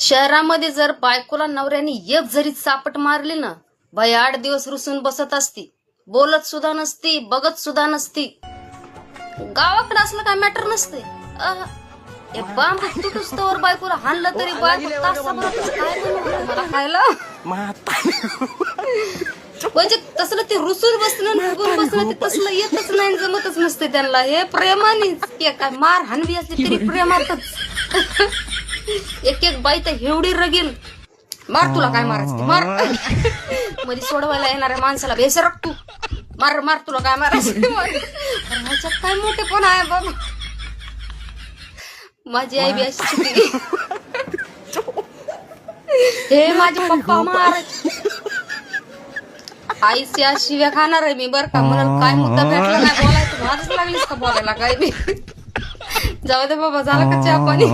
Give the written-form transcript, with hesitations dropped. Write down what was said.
शहरामध्ये जर बायकोला नवऱ्याने एक जरी चापट मारली ना, बाई 8 दिवस रुसून बसत असती, बोलत सुद्धा नसती, बघत सुद्धा नसती. गावाकडे असलं काय मॅटर नसते. बांब तुटूस तर बायकोला हाणलं तरी बायको तासाभरातच काय बनवलं मला खायला. म्हणजे तसलं ते रुसून बसणं फुगून बसणं ते तसलं येतच नाही, जमतच नसते त्यांना. हे प्रेमानेच काय मार हानवी असली तरी प्रेमातच. एक एक बाई तर एवढी रगेल, मार तुला काय मारायचं मार. मध्ये सोडवायला येणाऱ्या माणसाला बेसरक तू मार मार तुला काय मारायचं. ह्याच्यात काय मोठे पण आहे बाबा. माझी आई बी अशी होती. हे माझे पप्पा महाराज आईच्या शिव्या खाणार आहे मी बर का. म्हणाल काय मुद्दा भेटला नाही बोलायचं, माझच लागलीस का बोलायला काय बी. जाऊ दे बाबा, झालं का चहा पाणी.